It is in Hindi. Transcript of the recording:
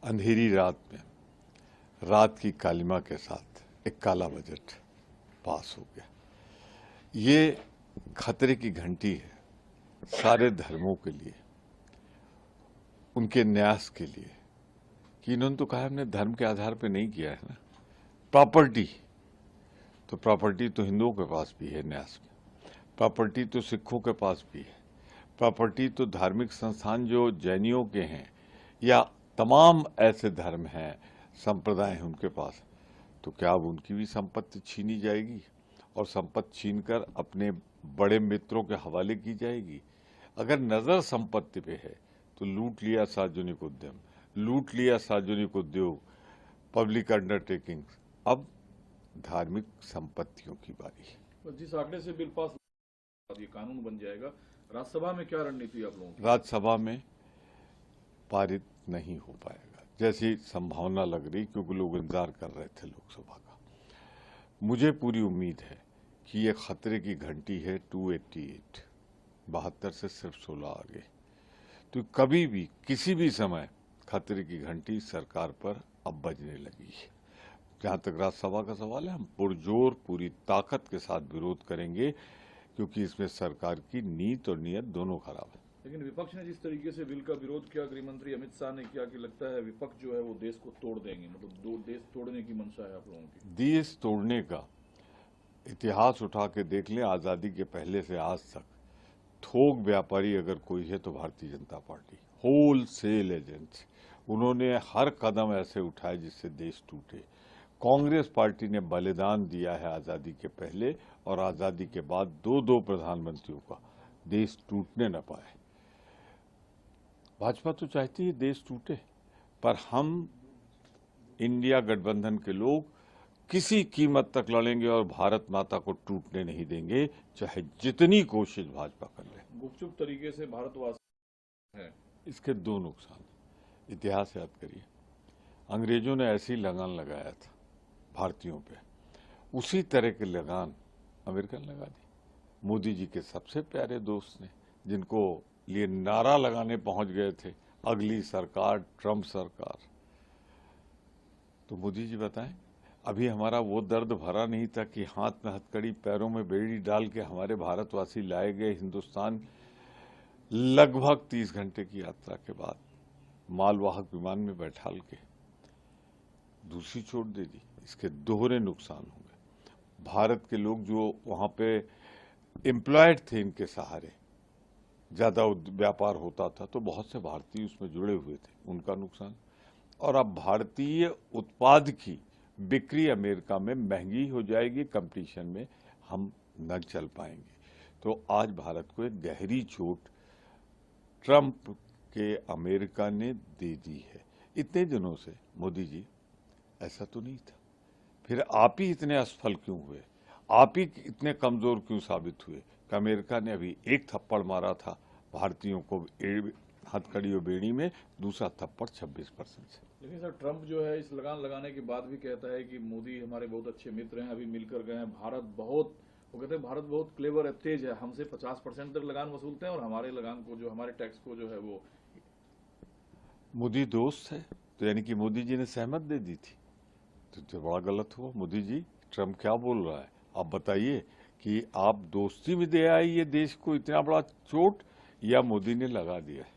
अंधेरी रात में रात की कालिमा के साथ एक काला बजट पास हो गया। ये खतरे की घंटी है सारे धर्मों के लिए, उनके न्यास के लिए, कि इन्होंने तो कहा हमने धर्म के आधार पे नहीं किया है ना। प्रॉपर्टी तो हिंदुओं के पास भी है न्यास में, प्रॉपर्टी तो सिखों के पास भी है, प्रॉपर्टी तो धार्मिक संस्थान जो जैनियों के हैं या तमाम ऐसे धर्म हैं, संप्रदाय हैं उनके पास, तो क्या अब उनकी भी संपत्ति छीनी जाएगी और संपत्ति छीनकर अपने बड़े मित्रों के हवाले की जाएगी? अगर नजर संपत्ति पे है तो लूट लिया सार्वजनिक उद्यम, लूट लिया सार्वजनिक उद्योग, पब्लिक अंडरटेकिंग, अब धार्मिक संपत्तियों की बारी है। जिस आंकड़े से बिल पास ये कानून बन जाएगा, राज्यसभा में क्या रणनीति आप लोगों की? राज्यसभा में पारित नहीं हो पाएगा जैसी संभावना लग रही, क्योंकि लोग इंतजार कर रहे थे लोकसभा का। मुझे पूरी उम्मीद है कि ये खतरे की घंटी है 288, 72 से सिर्फ 16 आगे, तो कभी भी किसी भी समय खतरे की घंटी सरकार पर अब बजने लगी है। जहां तक राज्यसभा का सवाल है, हम पुरजोर पूरी ताकत के साथ विरोध करेंगे, क्योंकि इसमें सरकार की नीति और नीयत दोनों खराब है। लेकिन विपक्ष ने जिस तरीके से बिल का विरोध किया, गृह मंत्री अमित शाह ने किया, कि लगता है विपक्ष जो है वो देश को तोड़ देंगे, मतलब दो देश तोड़ने की मंशा है आप लोगों की। देश तोड़ने का इतिहास उठा के देख लें, आजादी के पहले से आज तक थोक व्यापारी अगर कोई है तो Bharatiya Janata party, whole cell agents, उन्होंने हर कदम ऐसे उठाए जिससे देश टूटे। कांग्रेस पार्टी ने बलिदान दिया है आजादी के पहले और आजादी के बाद दो प्रधानमंत्रियों का, देश टूटने न पाए। भाजपा तो चाहती है देश टूटे, पर हम इंडिया गठबंधन के लोग किसी कीमत तक लड़ेंगे और भारत माता को टूटने नहीं देंगे, चाहे जितनी कोशिश भाजपा कर ले। गुपचुप तरीके से भारतवासी है, इसके दो नुकसान। इतिहास याद करिए, अंग्रेजों ने ऐसी लगान लगाया था भारतीयों पे, उसी तरह की लगान अमेरिका ने लगा दी। मोदी जी के सबसे प्यारे दोस्त ने, जिनको लिए नारा लगाने पहुंच गए थे अगली सरकार ट्रंप सरकार, तो मोदी जी बताएं, अभी हमारा वो दर्द भरा नहीं था कि हाथ में हथकड़ी पैरों में बेड़ी डाल के हमारे भारतवासी लाए गए हिंदुस्तान। लगभग 30 घंटे की यात्रा के बाद मालवाहक विमान में बैठाल के दूसरी छोड़ दे दी। इसके दोहरे नुकसान होंगे। भारत के लोग जो वहां पे एम्प्लॉयड थे, इनके सहारे ज्यादा व्यापार होता था, तो बहुत से भारतीय उसमें जुड़े हुए थे, उनका नुकसान। और अब भारतीय उत्पाद की बिक्री अमेरिका में महंगी हो जाएगी, कंपटीशन में हम न चल पाएंगे। तो आज भारत को एक गहरी चोट ट्रंप के अमेरिका ने दे दी है। इतने दिनों से मोदी जी ऐसा तो नहीं था, फिर आप ही इतने असफल क्यों हुए, आप ही इतने कमजोर क्यों साबित हुए कि अमेरिका ने अभी एक थप्पड़ मारा था भारतीयों को हथकड़ी और बेड़ी में, दूसरा थप्पड़ 26% से। लेकिन सर, ट्रंप जो है इस लगान लगाने के बाद भी कहता है कि मोदी हमारे बहुत अच्छे मित्र हैं, अभी मिलकर गए हैं, वो कहते हैं भारत बहुत क्लेवर है, तेज है, हमसे 50% तक लगान वसूलते हैं और हमारे लगान को जो हमारे टैक्स को जो है वो। मोदी दोस्त है, तो यानी कि मोदी जी ने सहमत दे दी थी, तो बड़ा गलत हुआ। मोदी जी, ट्रंप क्या बोल रहा है आप बताइए, कि आप दोस्ती में दे आए ये देश को इतना बड़ा चोट, या मोदी ने लगा दिया है?